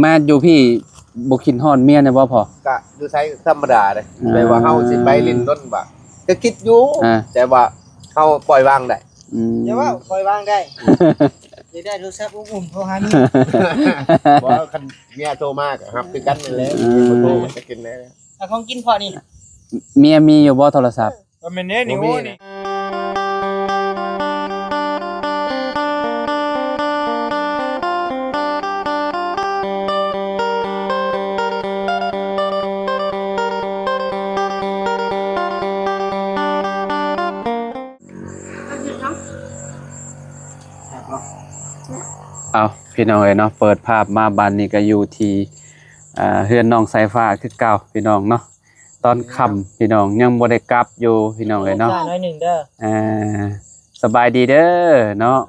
มาอยู่พี่บ่คิดฮอดเมียนะบ่พอก็อยู่ไสธรรมดาเด้แต่ว่าเฮาสิไปลิ้นรถบ่ก็คิดอยู่แต่ว่าเฮาปล่อยวางได้อย่าว่าปล่อยวางได้ได้โทรศัพท์อุ้มโทรหานี่บ่คันเมียโทรมาก็รับคือกันนั่นแหละโทรมันจะกินแล้วของกินพอนี่เมียมีอยู่บ่โทรศัพท์บ่แม่นแน่นี่โอ้นี่เอาพี่น้องเอ้ยเนาะเปิดภาพมาบ้านนี้ก็อยู่ที่เฮือนน้องสายฟ้าคือเก่าพี่น้องเนาะตอนค่ำพี่น้องยังบ่ได้กลับอยู่พี่น้องเอ้ยเนาะน้อยหนึ่งเด้อสบายดีเด้อเนาะ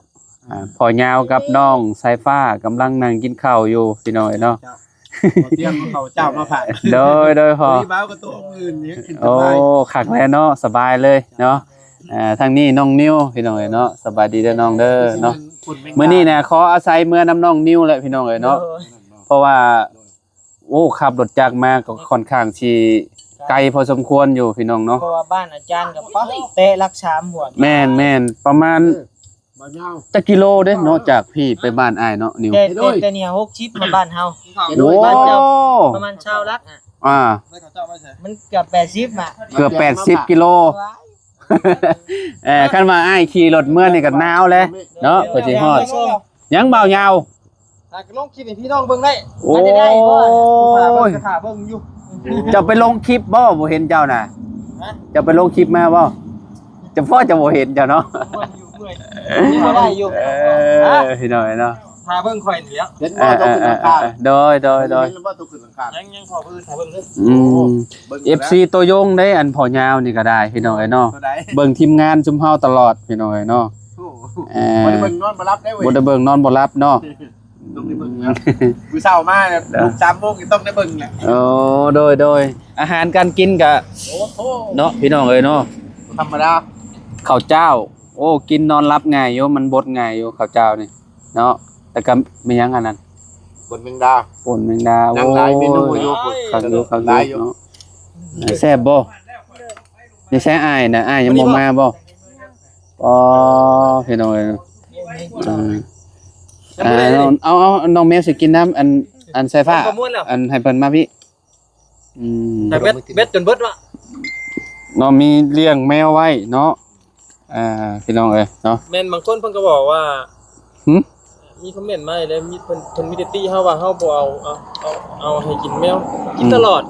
พ่อยาวกับน้องสายฟ้ากำลังนั่งกินข้าวอยู่พี่น้องเอ้ยเนาะเตรียมข้าวเจ้ามาฝากโดยพอบ้าวกับตัวอื่นนี่โอ้คักแล้วเนาะสบายเลยเนาะทางนี้น้องนิวพี่น้องเอ้ยเนาะสบายดีเด้อน้องเด้อเนาะมื้อนี้เนี่ยขออาศัยเมื่อน้ำน้องนิวแหละพี่น้องเอ้ยเนาะเพราะว่าโอ้ขับรถจักรมาก็ค่อนข้างที่ไกลพอสมควรอยู่พี่น้องเนาะเพราะว่าบ้านอาจารย์กับป๊อเตะรักษาหมวดแม่นประมาณจักกิโลเด้เนาะจากพี่ไปบ้านอ้ายเนาะนิวแต่เนี่ย60มาบ้านเฮาโอ้ประมาณชาวลักมันเกือบ80อ่ะเกือบ80กิโลคันว่าอ้ายขี่รถเมื่อนี่ก็หนาวเลยเนาะก็สิฮอดยังเบายาวลงคลิปให้พี่น้องเบิ่งได้โอ้ยกระถาเบิ่งอยู่จะไปลงคลิปบ่เห็นเจ้าน่ะจะไปลงคลิปมาบ่จะพ่อจะบ่เห็นเจ้าเนาะนี่บ่ได้อยู่พี่น้อยเนาะพาเบิ่งข่อยนี่แล้วเห็นบ่ต้องขึ้นหลังคาโดยเห็นบ่ต้องขึ้นหลังคายังพอพื้นเบิ่งเด้อ FC ตัวยงได้อันพอยาวนี่ก็ได้พี่น้อยเนาะเบิ่งทีมงานชุมเฮาตลอดพี่น้อยเนาะบ่ได้เบิ่งนอนบ่รับได้เว้ยบ่ได้เบิ่งนอนบ่รับเนาะต้องได้เบิ่งแล้วมื้อเช้ามาเนี่ย3 โมงก็ต้องได้เบิ่งแหละโอ้โดยอาหารการกินก็เนาะพี่น้องเอ้ยเนาะธรรมดาข้าวเจ้าโอ้กินนอนรับง่ายอยู่มันบดง่ายอยู่ข้าวเจ้านี่เนาะแต่ก็มีหยังอันนั้นป่นแมงดาโอ้หลายเมนูอยู่ข้าวเนาะแซ่บบ่นี่แซ่อ้ายนะอ้ายยังบ่มาบ่อ๋อพี่น้องเอ้ยเอาน้องแมวสิกินน้ำอันสายฟ้าอันให้เพิ่นมาพี่แต่เบ็ดจนเบิดว่ะเนาะมีเลี้ยงแมวไว้เนาะพี่น้องเอ้ยเนาะแม่นบางคนเพิ่นก็บอกว่ามีคอมเมนต์มาแล้วมีเพิ่นมีตี้เฮาว่าเฮาบ่เอาให้กินแมวกินตลอด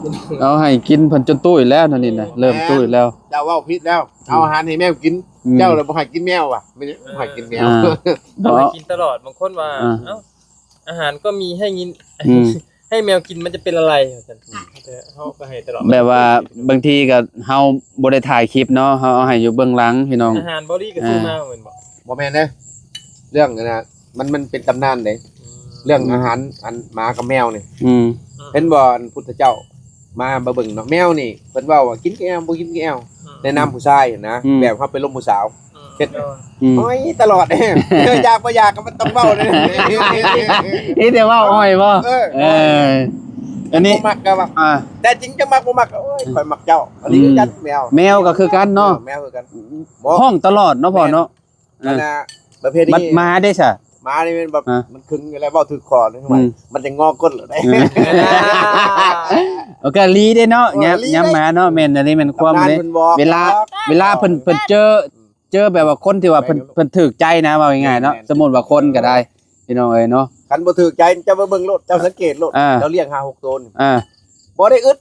เอาให้กินเพิ่นจนตุ้ยแล้วนั่นนี่นะเริ่มตุ้ยแล้วเจ้าเว้าผิดแล้วเอาอาหารให้แมวกินเจ้าแล้วบ่ให้กินแมวว่ะไม่ให้กินแมวเอาให้กินตลอดบางคนว่าเอ้าอาหารก็มีให้กินให้แมวกินมันจะเป็นอะไรเฮาก็ให้ตลอดแบบว่าบางทีก็เฮาบ่ได้ถ่ายคลิปเนาะเฮาเอาให้อยู่เบื้องหลังพี่น้องอาหารบ่ดีก็ซื้อมาเหมือนบ่แม่นเด้เรื่องนะมันเป็นตำนานเด้เรื่องอาหารอันหมากับแมวนี่เห็นบ่พุทธเจ้ามาเบิ่งเนาะแมวนี่เพิ่นเว้าว่ากินแก้วบ่กินแก้วแนะนำผู้ชายนะแบบเฮาไปลมผู้สาวเฮ็ดอ้อยตลอดเด้อยากบ่อยากก็มันต้องเว้าเด้นี่แต่ว่าอ้อยบ่อันนี้มักก็ว่าแต่จริงจังมักบ่มักโอ้ยข่อยมักเจ้าอันนี้คือกันแมวก็คือกันเนาะแมวคือกันห้องตลอดเนาะพ่อเนาะประเภทนี้มาได้ซะมานี่มันแบบมันคึงอะไรเว้าถึกคอนี่มันจะงอก้นเหรอได้โอเคลีได้เนาะยามมาเนาะแม่นอันนี้มันความเลยเวลาเพิ่นเจอแบบว่าคนที่ว่าเพิ่นถูกใจนะว่าง่ายๆเนาะสมมุติว่าคนก็ได้พี่น้องเอ้ยเนาะคันบ่ถูกใจเจ้ามาเบิ่งรถเจ้าสังเกตรถเจ้าเลี้ยง 5-6 ตัวบ่ได้อึด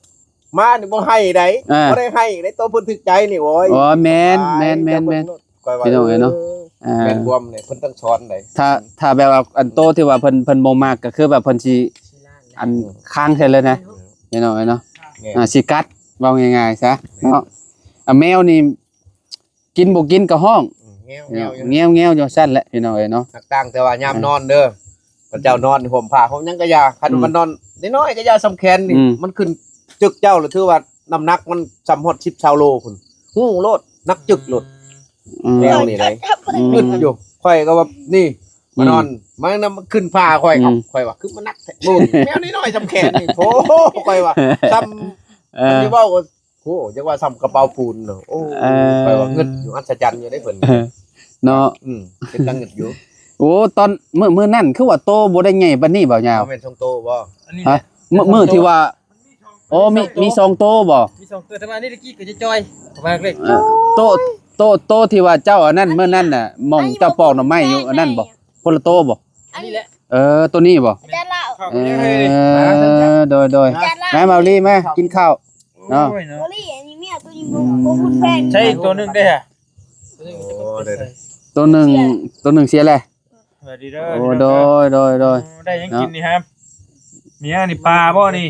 มานี่บ่ให้ได้บ่ได้ให้ได้ตัวเพิ่นถูกใจนี่โอ้ยอ๋อแม่นพี่น้องเอ้ยเนาะแม่นความนี่เพิ่นต้องสอนได้ถ้าแบบว่าอันโตที่ว่าเพิ่นบ่มักก็คือแบบเพิ่นสิอันค้างใส่เลยนะพี่น้องเอ้ยเนาะสิกัดว่าง่ายๆซะเนาะแมวนี่กินบ่กินก็ห้องเงี้ยวอยู่ซั่นแหละพี่น้องเอ้ยเนาะต่างแต่ว่ายามนอนเด้อพระเจ้านอนห่มผ้าห่มหยังก็ยาคันมันนอนน้อยๆก็ยาสำแขนนี่มันขึ้นจึกเจ้าหรือถือว่าน้ำหนักมันซ้ำฮอด10 20 โลพุ่นฮู้โลดนักจึกโลดแมวนี่ได้อึดอยู่ข่อยก็ว่านี่ มานอนมันนำขึ้นผ้าข่อยครับข่อยว่าคือมันนักแท้โอ้ยแมวน้อยๆจำแขนนี่โธ่ข่อยว่าซ้ำอันนี้เว้าโอ้จังว่าซ้ำกระเป๋าปูนเนาะโอ้ข่อยว่าเงินอยู่อัศจรรย์อยู่ได้เพิ่น เนาะ เป็นตังเงินอยู่ โอ้ตอนมื้อนั่นคือว่าโตบ่ได้ใหญ่ปานนี้บ่ยาว บ่แม่นทรงโตบ่ อันนี้ ฮะมื้อที่ว่าโอ้มีสองโตบ่ มี2ตัวแต่ว่านี่ตะกี้ก็จะจอยประมาณเล็ก โตที่ว่าเจ้าอันนั้นมื้อนั้นน่ะมองเจ้าปอกหน่อไม้อยู่อันนั้นบ่คนละโตบ่ อันนี้แหละ ตัวนี้บ่ จะเล่า เข้า เอ ไปเลย โดย จะเล่า แม่เมาลี่แม่กินข้าว เนาะ โอ้ยเนาะ โอลี่อันนี้เมียตัวยิงโบคุณแพง ใช่อีกตัวหนึงได้ฮะ ตัวหนึ่งเสียแหละ สวัสดีเด้อ โอ้โดย ได้ยังกินนี่ครับเนี่ยนี่ปลาบ่นี่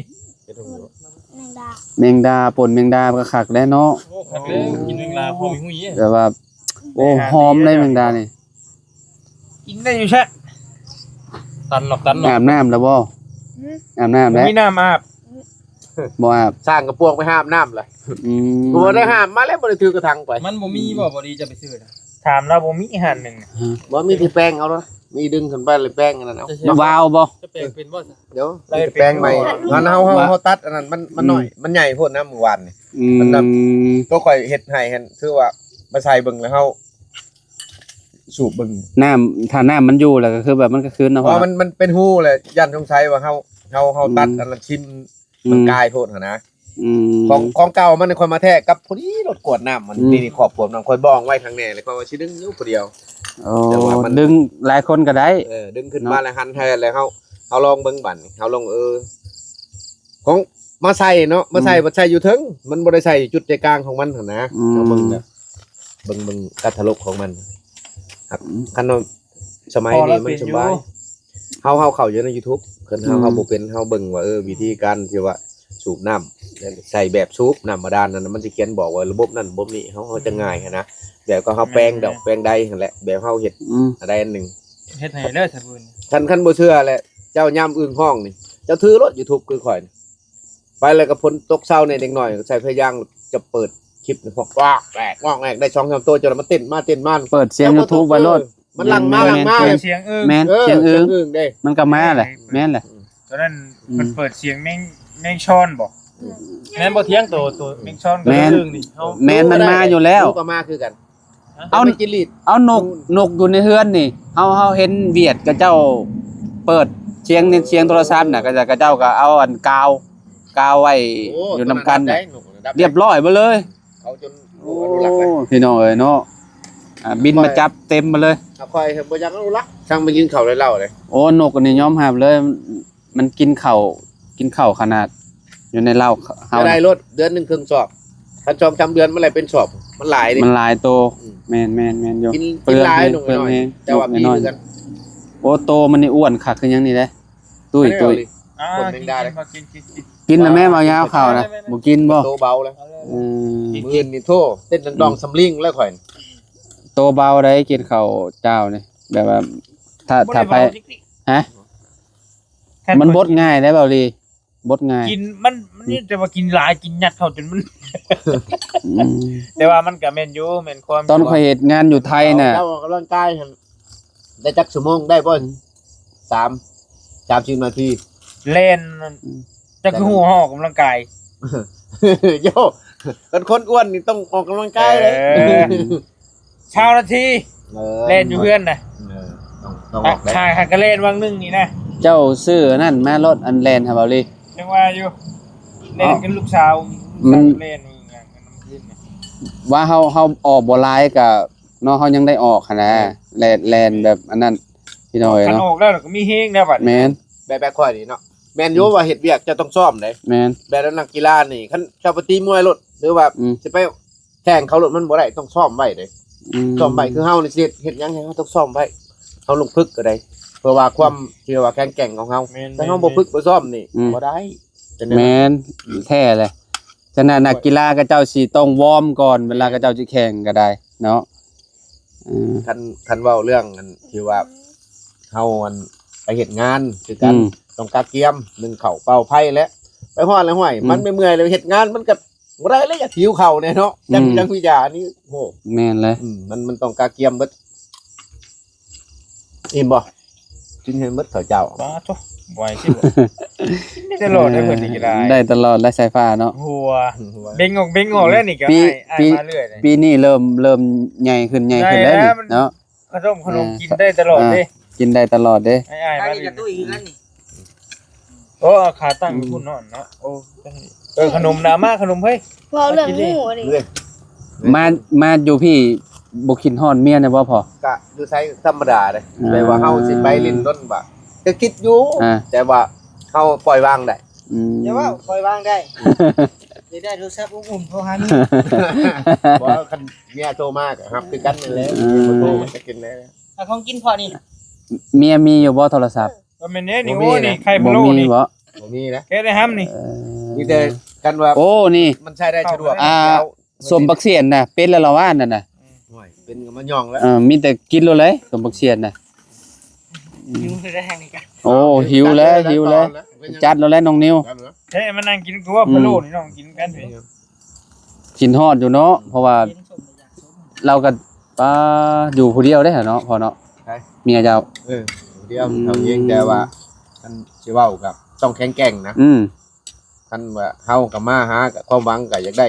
แมงดา แมงดาก็คักแล้วเนาะ โอ้คักเลยกินเวลาพอมีหุ้ย แต่ว่าโอ้หอมเลยแมงดานี่ กินได้อยู่แช่ตันหรอก อาบน้ำแล้วบ่อาบน้ำแล้ว มีน้ำอาบ บ่อาบ สร้างกระปวงไปห้ามน้ำเลย อืม บ่ได้ห้ามมาแล้วบ่ได้ถือกระทังไป มันบ่มีบ่ดีจะไปซื้อนะถามแล้วบ่มีหันหนึ่ง บ่มีที่แป้งเอาเนาะมีดึงขึ้นไปเลยแป้งอันนั้นเอา วาวบ่ จะแปลงเป็นบ่ซะ เดี๋ยวแป้งใหม่งั้นเฮาตัดอันนั้นมันน้อยมันใหญ่โพดนะมื้อวานนี่ มันน ตัวข่อยเฮ็ดให้หั่นคือว่ามาใส่เบิ่งแล้วเฮาสูบเบิ่ง ถ้าน้ำมันอยู่แล้วก็คือแบบมันก็คืนนะ เพราะมันเป็นหู้แหละยันสงสัยว่าเฮาตัดอันนั้นชิมมันกายโพดหั่นนะ ของเก่ามันค่อยมาแทกกับพอดีรถกวดน้ำมันนี่ขอบผมน้ำค่อยบ้องไว้ทางแน่เลยเพราะว่าสิดึงอยู่ผู้เดียว โอ้ดึงหลายคนก็ได้ ดึงขึ้นมาแล้วหันแทนแล้วเฮาลองเบิ่งบัดเฮาลองของมาใส่เนาะมาใส่บ่ใส่อยู่ถึงมันบ่ได้ใส่จุดใจกลางของมันหั่นนะเฮาเบิ่งแบบเบิ่งกัทะลุของมันครับคันสมัยนี้มันสบายเฮาเข้าอยู่ใน YouTube คันเฮาบ่เป็นเฮาเบิ่งว่าวิธีการที่ว่าสูบน้ำใส่แบบสูบน้ำบาดาลนั่นมันสิเขียนบอกว่าระบบนั้นระบบนี้เฮาจะง่ายนะแบบก็เฮาแปลงดอกแปลงใดนั่นแหละแบบเฮาเฮ็ดอะไรอันหนึง เฮ็ดให้เด้อซะเพิ่น คันบ่เชื่อแหละเจ้ายามอึ้งห้องนี่เจ้าถือรถ YouTube คือข่อยไปแล้วก็พ้นตกเช้าในเด็กน้อยใส่พยางจะเปิดคลิปพวกว้ากแหลกว้ากแหลกได้2-3ตัวจนมันเต้นมาเปิดเสียง YouTube ไว้โลด มันหลังมาเสียงอึ้ง แม่นเสียงอึ้ง เด้ มันก็มาแหละแม่นแหละ ตอนนั้นมันเปิดเสียงแมงช้อนบ่แม่นบ่เที่ยงตัวแมงช้อนก็อึ้งนี่เฮา แม่นมันมาอยู่แล้ว ก็มาคือกัน เอา ไปกินลีด เอานกอยู่ในเฮือนนี่เฮาเห็นเวียดกับเจ้าเปิดเสียงโทรศัพท์น่ะก็จะกับเจ้าก็เอาอันกาวไว้อยู่นำกันน่ะเรียบร้อยหมดเลย เอาจน โอ้พี่น้องเอ้ยเนาะบินมาจับเต็มมาเลย เอาค่อยเฮ็ดบ่อยังรู้ละช่างไปกินข้าวเหล้าเลย โอ้นกอันนี้ยอมรับเลย มันกินข้าวขนาด อยู่ในเหล้าเฮา ได้รถเดือนนึงครึ่งสอบถ้าจอมจำเดือนเมื่อไหร่เป็นสอบมันหลายดิ มันหลายโตแม่นอยู่ กินหลายหนุ่มน้อยแต่ว่าพี่คือกัน โอ้โตมันนี่อ้วนคักคือหยังนี่เด้ตุ้ย กินแล้วแม่มายาวข้าวนะบ่กินบ่ โตเบาแล้ว อืม มื้อนี่โทเต้นดองสำลิงแล้วข่อย โตเบาได้กินข้าวเจ้านี่แบบว่าถ้าไปฮะมันบดง่ายได้เปล่าลีบดง่าย กินมันนี่แต่ว่ากินหลายกินยัดเข้าจนมัน อืม แต่ว่ามันก็แม่นอยู่แม่นความ ตอนข่อยเฮ็ดงานอยู่ไทยน่ะ เรากำลังกายได้จักชั่วโมงได้บ่30นาที เล่นจะคือหัวห่อกำลังกาย โยคนอ้วนนี่ต้องออกกำลังกายเลย เช้านาทีเล่นอยู่เพื่อนน่ะ ต้องออกได้ ชายก็เล่นวังนึงนี่นะ เจ้าซื้อนั่นแม่รถอันแลนครับเปล่าลี จังว่าอยู่เล่นกันลูกสาว มัน เล่นอย่างนั้นขึ้นน่ะ ว่าเฮาออกบ่หลายก็เนาะเฮายังได้ออกหันนะแลนแบบอันนั้นพี่น้อย คัน เนาะ ออกแล้วก็มีเฮงแล้วบัด แม่น แบบค่อยนี่เนาะแม่นอยู่ว่าเฮ็ดเวียกจะต้องซ้อมได้ แม่น แบบนักกีฬานี่คันชาวปฏิมวยรถหรือว่า จะไปแข่งเขารถมันบ่ได้ต้องซ้อมไว้เด้ซ้อมไว้คือเฮานี่สิเฮ็ดหยังให้เฮาต้องซ้อมไว้เฮาลงพึกก็ได้เพื่อว่าความที่ว่าแข็งแกร่งของเฮาถ้าเฮาบ่พึกบ่ซ้อมนี่บ่ได้จะเนี่ย แม่นแท้เลยฉะนั้นนักกีฬาก็เจ้าสิต้องวอร์มก่อนเวลาก็เจ้าสิแข่งก็ได้เนาะคันเว้าเรื่องอันที่ว่าเฮาอันไปเฮ็ดงานคือกันต้องกาเกียมนึ่งข้าวเป่าไผ่และไปฮอดแล้วห้วยมันไม่เมื่อยเลยเฮ็ดงานมันก็บ่ได้เลยอยากหิวข้าวแน่เนาะจังวิทยานี่โห แม่นเลย มันต้องกาเกียมเบิดอิ่มบ่ กินให้หมดข้าวเจ้า ป้าโตไหวที่บ่ได้ตลอดได้เพิ่นนี่ก็ได้ ได้ตลอดและสายฟ้าเนาะ หัวเบ่งออกแล้วนี่ก็ให้มาเรื่อยเลย ปีนี้เริ่มใหญ่ขึ้นแล้วนี่เนาะ ขนมกินได้ตลอดเด้ กินได้ตลอดเด้ ให้มาเรื่อยโอ้ขาตั้งอยู่พุ่นเนาะโอ้ขนมนามาขนมเฮ้ย พอเรื่องหมูนี่ เรื่อย มาอยู่พี่บ่คิดฮอดเมียนะบ่พอก ะอยู่ไสธรรมดาเด้แต่ว่าเฮาสิไปลิ้นรนบ่ก็คิดอยู่แต่ว่าเฮาปล่อยวางได้ อย่าว่าปล่อยวางได้จะได้โทรศัพท์อุ่นๆโทรหานี่ บ่คันเมียโทรมาก็รับคือกันนั่นแหละบ่โทรมันจะกินแล้ว เอาของกินพอนี่ เมียมีอยู่บ่โทรศัพท์ ก็แม่นนี่โอ้นี่ไข่พะ บ่ โล้ มี นี่ บ่ บ่มีนะ แค่ได้ห้ำนี่ มีแต่กันว่า โอ้นี่ มันใช้ได้สะดวก สมบักเสียนน่ะเป็นแล้วละว่านั่นน่ะ โอ้ยเป็นก็มันย่องแล้ว มีแต่กินเลยสมบักเสียนน่ะ หิวได้ทางนี้กัน โอ้หิวแล้วจัดแล้วน้องนิว เฮ้ยมานั่งกินกูว่าพะโล้นี่น้องกินกันเถอะ กินฮอดอยู่เนาะเพราะว่า เย็นสมอยากสม เราก็อยู่ผู้เดียวได้เหรอเนาะพอเนาะเมียเจ้า เดียวเท่าเองแต่ว่าคันสิเว้ากับต้องแข็งแกร่งนะ คันว่าเฮากับมาหากับความหวังก็อยากได้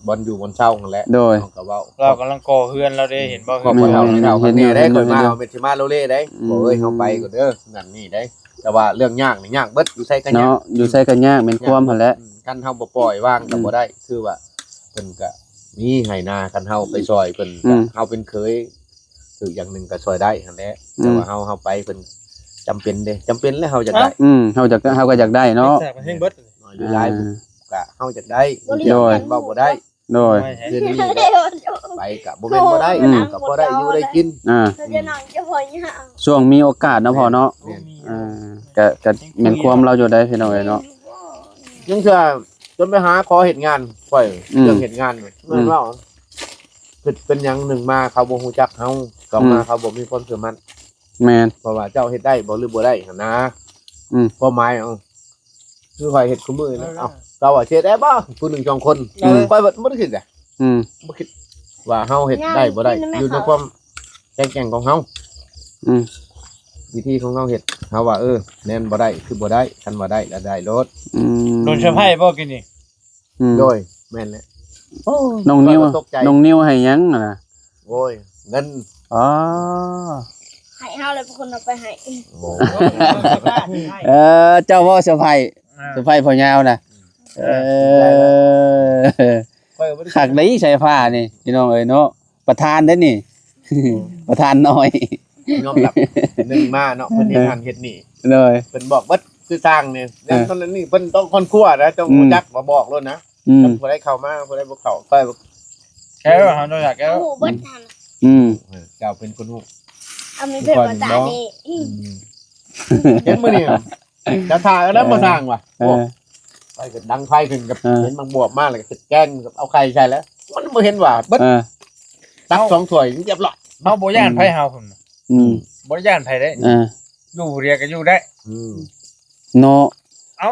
บอลอยู่บนเช่านั่นแหละ โดย เฮาก็เว้า เรากำลังก่อเฮือนเราได้เห็นบ่ ขอบคุณเฮาที่เฮาคันนี้ได้ เห็น ค่อยมา เห็น เอาเม็ดสิมาโลเล่ได้บ่เอ้ยเฮาไปก็เด้อนั่นนี่ได้ แต่ว่าเรื่องยากนี่ยากเบิดอยู่ใส่กันยาก เนาะอยู่ใส่กันยากเป็นความหั่นแหละ คันเฮาบ่ปล่อยวางก็บ่ได้คือว่าเพิ่นก็มีให้นาคันเฮาไปซอยเพิ่นก็เฮาเป็นเคยคืออย่างหนึงก็ซอยได้หั่นแหละแต่ว่าเฮาไปเพิ่นจำเป็นเด้จำเป็นแล้วเฮาจะได้ เฮาก็อยากได้เนาะ แซ่บเฮงเบิด น้อยหรือหลายก็เฮาจะได้ โดย เว้าบ่ได้ โดย เดือนนี้ก็ไปก็บ่แม่นบ่ได้ก็พอได้อยู่ได้กิน เราจะนั่งจะพอยห่าง ช่วงมีโอกาสเนาะพอเนาะก็แม่นความเราอยู่ได้พี่น้องเอ้ยเนาะ ยังเชื่อจนไปหาขอเฮ็ดงานค่อยเรื่องเฮ็ดงานแม่นว่าคือเป็นหยังหนึ่งมาเขาบ่ฮู้จักเฮาก็มาเขาบ่มีความเชื่อมั่น แม่น เพราะว่าเจ้าเฮ็ดได้บ่หรือบ่ได้หั่นนะความหมายคือค่อยเฮ็ดคุมื้อนะเอ้าเจ้าว่าเฮ็ดได้บ่ผู้หนึ่งสองคนค่อยบ่ได้คิดอ่ะบ่คิดว่าเฮาเฮ็ดได้บ่ได้อยู่ในความแข็งของเฮาวิธีของเฮาเฮ็ดเฮาว่าแน่นบ่ได้คือบ่ได้คันว่าได้แล้วได้โลด โดนเชฟให้บ่กินนี่ โดยแม่นแหละ น้องนิ้ว ตกใจ น้องนิ้วให้หยังน่ะ โอ้ยเงิน อ๋อ ให้เฮาเลยเป็นคนเอาไปให้ โอ้ เจ้าว่าเซอร์ไพรส์พ่อยาวน่ะคักได้ใช้ผ้านี่พี่น้องเอ้ยเนาะประธานเด้นี่ ประธานน้อย ยอมรับหนึ่งมาเนาะเพิ่นเฮ็ดงานเฮ็ดนี่ เลย เพิ่นบอกเบิดคือสร้างนี่แล้วตอนนั้นนี่เพิ่นต้องคนคั่วนะต้องรู้จักมาบอกแล้วนะบ่ได้เข้ามาบ่ได้บ่เข้าค่อย แก้วเฮาต้องอยากแก้ว หมูเบิ้ลทัน เจ้าเป็นคนฮู้ เอามีเป็นภาษานี่ เห็นมื้อนี้จะถ่ายแล้วมาสร้างว่ะไปก็ดังไฟขึ้นกับเห็นบางบวบมาแล้วก็แกงกับเอาไข่ใส่แล้วมันบ่เห็นว่าเบิดตัก2ถ้วยเรียบร้อย เฮาบ่ย่านไผเฮาพุ่นบ่ย่านไผได้อยู่เรียก็อยู่ได้ เนาะ เอา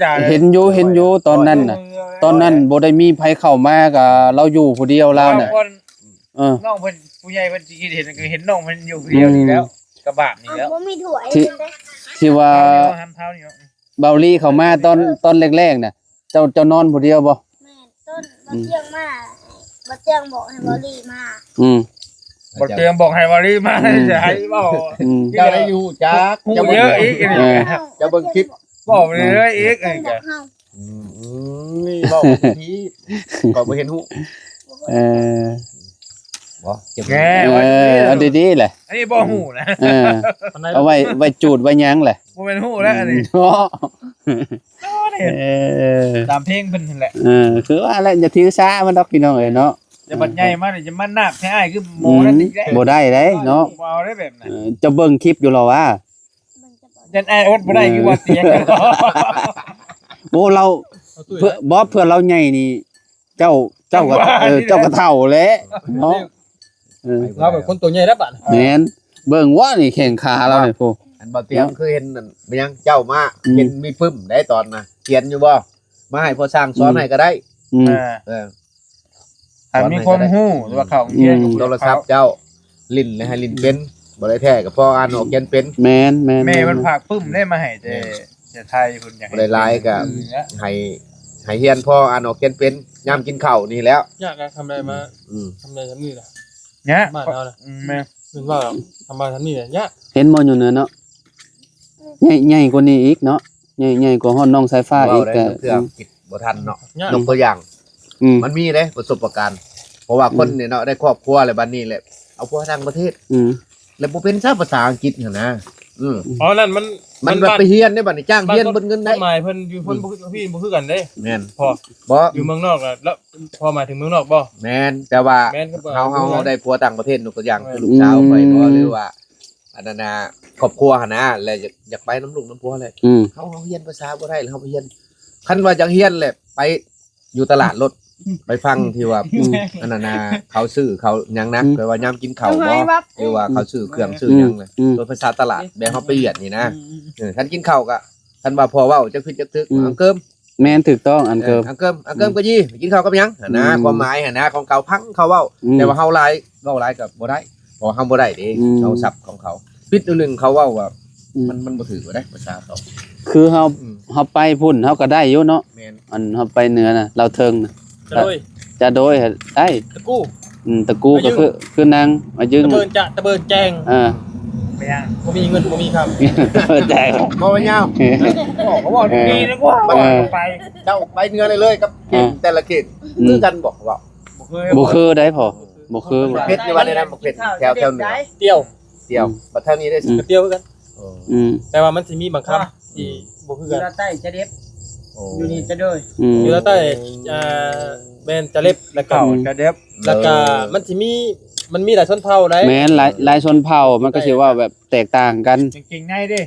จ้ะ เห็นอยู่ตอนนั้นน่ะตอนนั้นบ่ได้มีไผเข้ามาก็เราอยู่ผู้เดียวแล้วน่ะน้องเพิ่นผู้ใหญ่เพิ่นสิคิดเห็นก็เห็นน้องเพิ่นอยู่ผู้เดียวนี่แล้วกระบะนี่แล้ว บ่มีถั่ว ที่ว่า เฮานี่ เบาลี่เข้ามาตอนแรกๆน่ะเจ้านอนผู้เดียวบ่ แม่ต้นบ่เจียงมาบ่เจียงบอกให้บ่รีมา บ่เตียงบอกให้วารีมาจะให้เว้า เจ้าได้อยู่จัก ฮู้เยอะอีกนี่ เจ้าเบิ่งคลิป บอกไปเรื่อยอีกนี่ก็ นี่บอกทีก็บ่เห็นฮู้บ่เก็บ แง่ เอาดีๆแหละ อันนี้บ่ฮู้นะ เอาไว้จูดไว้หยังแหละ บ่แม่นฮู้แล้วอันนี้ เนาะ ตามเพลงเพิ่นนั่นแหละ คือว่าแล้วอย่าถือสามันดอกพี่น้องเอ้ยเนาะ จะบัดใหญ่มานี่จะมานาบแท้อ้ายคือหมูนั่นอีกแล้ว บ่ได้เด้เนาะ บ่เอาได้แบบนั้น จะเบิ่งคลิปอยู่หรอวะ ยันอ้ายอดบ่ได้คือว่าเตียงกัน โอ้เราเพื่อเราใหญ่นี่ เจ้าก็เจ้าก็เฒ่าแล้วเนาะ เราเป็นคนตัวใหญ่แล้วบัด แม่นเบิ่งว่านี่แข้งขาเรานี่พู อันบ่เตรียมคือเห็นนั่นบ่ยังเจ้ามาเห็นมีปึ้มได้ตอนน่ะเขียนอยู่บ่มาให้พ่อสร้างสอนให้ก็ได้ถ้ามีคนฮู้ว่าเขาเฮียน โทรศัพท์เจ้าลิ้นเลยให้ลิ้นเป็น บ่ได้แท้ก็พออ่านออกเขียนเป็น แม่น แม่มันฝากปึ้มได้มาให้แต่ไทยเพิ่นอยาก บ่ได้หลายก็ให้เฮียนพออ่านออกเขียนเป็นยามกินข้าวนี่แล้ว ยากการทำอะไรมา ทำอะไรทำนี่ล่ะ เนี่ย บ้านเราน่ะแม่เป็นว่าทำมาทำนี่เนี่ยยาก เห็นบ่อยู่เนื้อเนาะใหญ่กว่านี้อีกเนาะใหญ่กว่าฮ้อนน้องสายฟ้าอีก เว้า ก็ ได้เพื่อคิดบ่ทันเนาะ ยาก ยกตัวอย่าง อืม มันมีเด้ประสบการณ์เพราะว่าคนเนี่ยเนาะได้ครอบครัวอะไรบัดนี้แหละเอาพวกทางประเทศ อืม แล้วบ่เป็นซะภาษาอังกฤษหั่นนะอืม อ๋อนั่นมัน มันแบบไปเฮียนได้บัดนี้จ้างเฮียนเบิ่งเงินได้ หมายเพิ่นอยู่เพิ่นพี่บ่คือกันเด้ แม่น พอ บ่ อยู่เมืองนอกแล้วพอหมายถึงเมืองนอกบ่ แม่นแต่ว่า แม่นก็บ่ เฮาได้ผัวต่างประเทศยกตัวอย่างคือลูกสาวไปบ่หรือว่าอันนั้นน่ะครอบครัวหั่นนะแล้วอยากไปน้ำลูกน้ำผัวเลย อืม เฮาเฮียนภาษาบ่ได้แล้วเฮาไปเฮียนคันว่าอยากเฮียนแหละไปอยู่ตลาดรถไปฟังที่ว่าอันนั้นน่ะเขาซื้อเขาหยังนะแปลว่ายามกินข้าวบ่หรือว่าเขาซื้อเครื่องซื้อหยังเลย อืม โดยภาษาตลาดแบบเฮาไปเรียนนี่นะคันกินข้าวก็คันว่าพอเว้าจักผิดจักถึกอังเกิม แม่นถูกต้องอันเกิม อังเกิมก็ยี่กินข้าวกับหยังหั่นนะ อืม ความหมายหั่นนะของเขาพังเขาเว้า อืม แต่ว่าเฮาหลายเว้าหลายก็บ่ได้เพราะเฮาบ่ได้เด้ อืม เฮาศัพท์ของเขาปิดนึงเขาเว้าว่า อืม มันบ่ถือบ่ได้ภาษาเขา คือเฮา อืม เฮาไปพุ่นเฮาก็ได้อยู่เนาะ แม่น อันเฮาไปเหนือน่ะเราวเทิงน่ะ จะด้วย จะโดยได้ ตะกู้ ตะกูก็คือนางมายึง ตะเบินจะตะเบินแจง เออ ไปยัง บ่มีเงินบ่มีคำ แจก บ่ว่ายาว เขาบอกดีนะกว่า เออ ไป เจ้าไปเหนือได้เลยกับเขตแต่ละเขต อืม คือกันบอกว่า บ่คือได้พอบ่คือบ่ เพชรนี่ว่าได้นำเพชรแถวเหนือ เตี้ยว เดียวบัดเท่านี้ได้ อืม เตี้ยวคือกัน อืม แต่ว่ามันสิมีบางคำที่บ่คือ อ กั ยู่ น ด้านใต้จะเด็บ โอ้ อยู่นี่จะด้วย อืม อยู่แล้วใต้แม่นจะเล็บแล้วก็ จะเด็บ แล้วก็มันสิมีมันมีหลายชนเผ่าได้ แม้นหลายชนเผ่ามันก็สิว่าแบบแตกต่างกัน เก่งๆง่ายดิ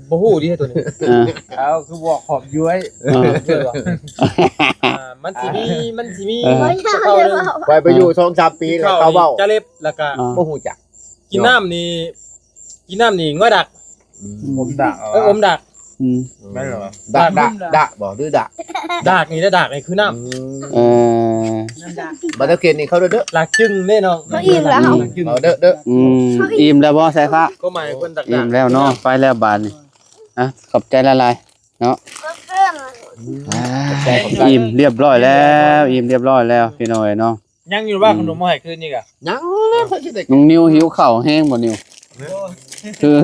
บ่ฮู้ดิตัวนี้ เออ เอาคือบอกขอบย้วย เออ เชื่อว่ามันสิมี เออ ชนเผ่าหนึง ไปอยู่2-3ปีแล้วเขาเว้า จะเล็บแล้วก็ อ่า บ่ฮู้จัก กินน้ำนี่ง้อดัก ผมด่า อมดัก อืม ไม่เหรอ ดะบ่ดื้อดะ ดักนี่แล้วดักนี่คือน้ เออ นั่นด่า บัดเท่าเขตนี่เขาเด้อ ำหลักจึงแน่นอน เขาอิ่มแล้ว เอาเด้อ อืมอิ่มแล้วบ่สายฟ้า ก็หมายคนดัก อิ่มแล้วเนาะไปแล้วบาดนี่อ่ะขอบใจละลายเนาะ ก็เครื่อง อิ่มเรียบร้อยแล้วอิ่มเรียบร้อยแล้วพี่น้อยเนาะ ยังอยู่บ้านขนมมาให้คืนนี่กะ ยังแล้วเขาสิได้ น้องนิวหิวข้าวแห้งบ่นิวคือ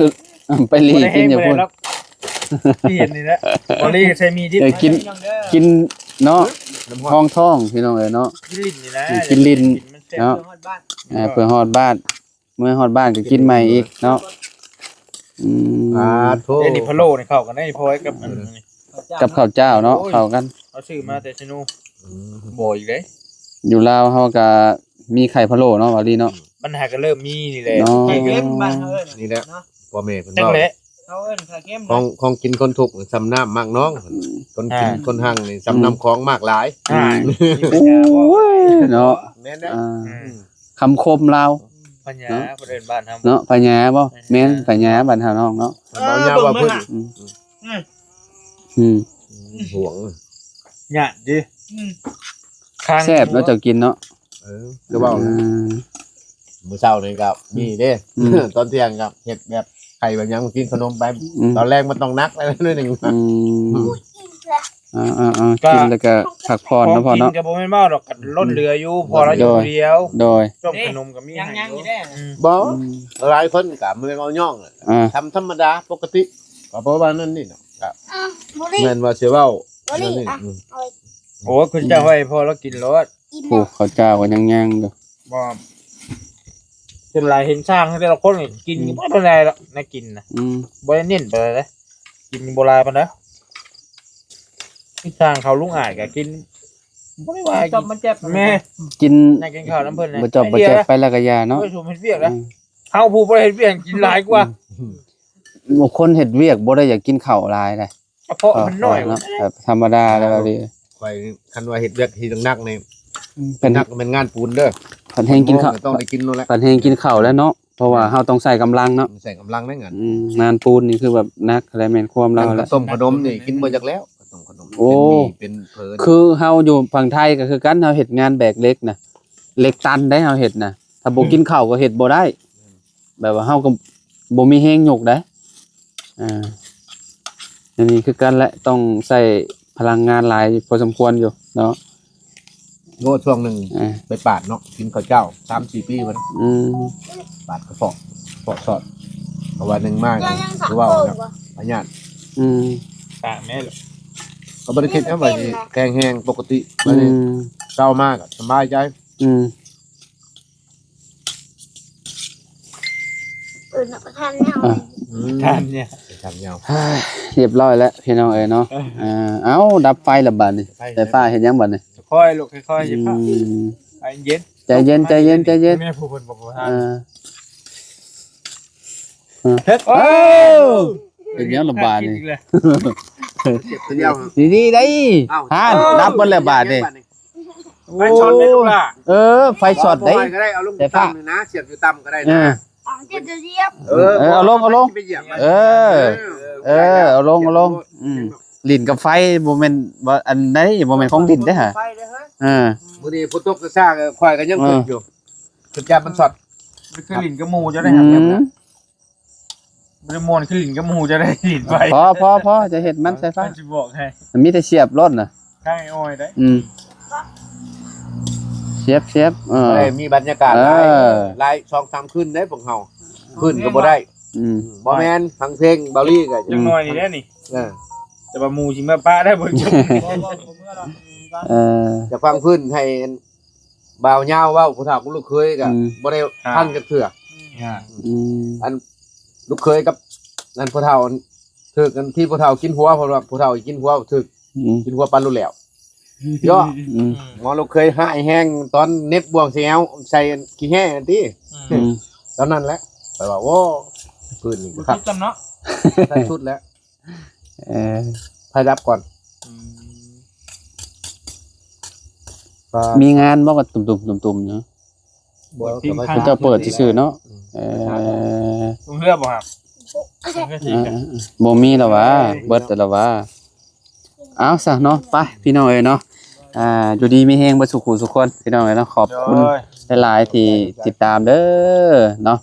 ไปรีกินอย่าพูด พี่เห็นนี่แหละบอลี่ใช้มีดิบ กินเนาะท้องท้องพี่น้องเอ้ยเนาะ กินลิ้นนี่นะ กินลิ้น เนาะ เพื่อฮอดบ้านเมื่อฮอดบ้านก็กินใหม่อีกเนาะอืม โท เดี๋ยวนี่พะโล้นี่เข้ากันได้พอยกับอันนี้ กับข้าวเจ้าเนาะเข้ากัน เอาชื่อมาแต่ชนูบ่อีกเลย อยู่ลาวเฮาก็มีไข่พะโล้เนาะว่าลีเนาะ ปัญหาก็เริ่มมีนี่แหละ เนาะ ไข่เค็มบ้านเฮาเอิ้น นี่แหละพ่อแม่เพิ่น จัง เว้า แหละเฮาเอิ้นไข่เค็ม ของกินคนทุกข์สำน้ำมากน้องคนกินคนหั่งนี่สำน้ำของมากหลาย อ่า โอ้ยเนาะ แม่นเด้อ อ่าคำคมลาว ปัญญาประเด็นบ้านเฮา เนาะพญาบ่แม่นพญาบ้านเฮาน้องเนาะ บ่ยาวว่าเพิ่น อืม ห่วง หยาดดิ แซ่บเนาะเจ้ากินเนาะ คือเว้า อืม มื้อเช้านี่ก็มีเด้ อืม ตอนเที่ยงครับเฮ็ดแบบไข่แบบหยังกินขนมไป อืม ตอนแรกมันต้องนักแล้วนิดนึง อืมกินแล้วก็พักผ่อนเนาะพ่อเนาะ กินก็บ่แม่นเมาดอกก็ล้นเรืออยู่พอเราอยู่เดียว โดย ต้มขนมก็มีให้อยู่ บ่หลายคนก็ไม่เอาย่อง อ่า ทำธรรมดาปกติก็เพราะว่านั่นนี่เนาะก็ บุรี แม่นว่าสิเว้า บุรี นั่นนี่ อ่ะ โอ้คุณจะให้พอเรากินรส อิ่ม ผูกข้าวเจ้าก็ยังอยู่ บ่จนหลายเห็นสร้างให้แต่ละคนนี่กินบ่เป็นไรหรอกน่ากินนะ อืม บ่ได้เน้นไปเลยกินโบราณปานใดพี่สร้างเขาลุงอายก็กินบ่ได้ว่าจบมันเจ็บแม่ กิน น่ากินข้าวน้ำเพิ่นนะ บ่จบบ่เจ็บไปแล้วก็ยาเนาะ โอ้ยผมเฮ็ดเวียกนะเฮาผู้บ่ได้เฮ็ดเวียกกินหลายกว่า บางคนเฮ็ดเวียกบ่ได้อยากกินข้าวหลายเลย เพราะมันน้อย เนาะแบบธรรมดาแล้วดี ไปคันว่าเฮ็ดเวียกที่นักๆนี่ เป็น นักเป็นงานปูนเด้อ ผันแห้งกินข้าว ต้องได้กินนู่นแหละ ผันแห้งกินข้าวแล้วเนาะเพราะว่าเฮาต้องใส่กำลังเนาะ ใส่กำลังได้งาน งานปูนนี่คือแบบนักอะไรแม่นความเราแล้ว ต้มขนมนี่กินบ่จักแล้วต้มขนม โอ้ เป็นเพิ่น คือเฮาอยู่ฝั่งไทยก็คือกันเฮาเฮ็ดงานแบกเหล็กนะเหล็กตันได้เฮาเฮ็ดนะถ้าบ่กินข้าวก็เฮ็ดบ่ได้ แบบว่าเฮาก็บ่มีแฮงยกได้อันนี้คือกันแหละต้องใช้พลังงานหลายพอสมควรอยู่เนาะ โง่ช่วงหนึงไปปาดเนาะกินข้าวเจ้า 3-4 ปีมัน ปาดกระเพาะสอดเอาวันหนึ่งมาก ยังยังสัก หรือ โค ว่า บ่ พญาติ ตาแม่ลูก ก็บริคิดนะว่าสิแข็งแห้งปกติวันนี้เศร้ามากอะสบายใจ นับประทานเนี่ย ทานเนี่ย ทำยาว เรียบร้อยแล้วพี่น้องเอ้ยเนาะเอ้าดับไฟแล้วบัดนี้ไฟฟ้าเฮ็ดหยังบัดนี้ ค่อยลูกค่อยๆอย่าพลาดใจเย็น ใจเย็นใจเย็นใจเย็น แม่ผู้คนบอกว่าทาน เฮ็ดเฮ็ดหยังละบาดนี่ เจ็บเดียว ดีๆได้ฮะดับเบิดแล้วบาดนี่ ไปช็อตแม่ลูกล่ะ ไฟช็อตได้ ก็ได้เอาลงต่ำเลยนะเสียบอยู่ต่ำก็ได้นะ เจ็บจะเยียบ เอาลง ไปเหยียบมัน เอาลงลิ้นกับไฟบ่แม่นว่าอันใดบ่แม่นของลิ้นเด้อฮะ ไฟเลยฮะ มื้อนี้ฝนตกก็ซ่าก็ควายก็ยังขึ้นอยู่สุดยอดมันสด มันคือลิ้นกับหมูจะได้หันกันนะมันจะมวนคือลิ้นกับหมูจะได้ลิ้นไป พอจะเฮ็ดมันใส่ฟ้า จะบอกให้ มีแต่เสียบรถน่ะ ข้างอ้อยได้ เสียบมีบรรยากาศหลาย 2-3 คืนได้พวกเฮาคืนก็บ่ได้บ่แม่นฟังเพลงเบาลี่ก็ จังน้อยนี่แน่นี่ แต่ว่าหมูสิมาป้าได้บ่จบ จะฟังพื้นให้บ่าวยาวเว้าผู้เฒ่ากับลูกเคยก็บ่ได้พังจักเทื่ออันลูกเคยกับนั่นผู้เฒ่าถึกกันที่ผู้เฒ่ากินหัวเพราะว่าผู้เฒ่ากินหัวถึกกินหัวปานรู้แล้วย่อหมอลูกเคยหายแห้งตอนเน็บบ่วงเสียวใส่ขี้แห้งอันที่ตอนนั้นแหละไปว่าโอ้พื้นนี่ บ่ ครับ คิดจำเนาะ ได้ชุดแล้วพารับก่อน มีงานบ่ก็ตุ่มๆเนาะเขาจะเปิดซื่อๆเนาะลุงเรือบ่ครับบ่มีแล้ววะเบิดแล้ววะเอาซะเนาะไปพี่น้องเอ้ยเนาะอยู่ดีมีแฮงบ่สุขุสุขคนพี่น้องเอ้ยเนาะขอบคุณหลายๆที่ติดตามเด้อเนาะ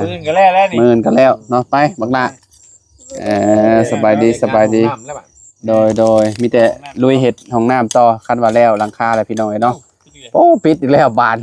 มื้อก็แล้วนี่ มื้อก็แล้วเนาะไปบักละสบายดีโดยมีแต่ลุยเฮ็ดห้องน้ำต่อคันว่าแล้วหลังคาแล้วพี่น้องเอ้ยเนาะโอ้ปิดอีกแล้วบาน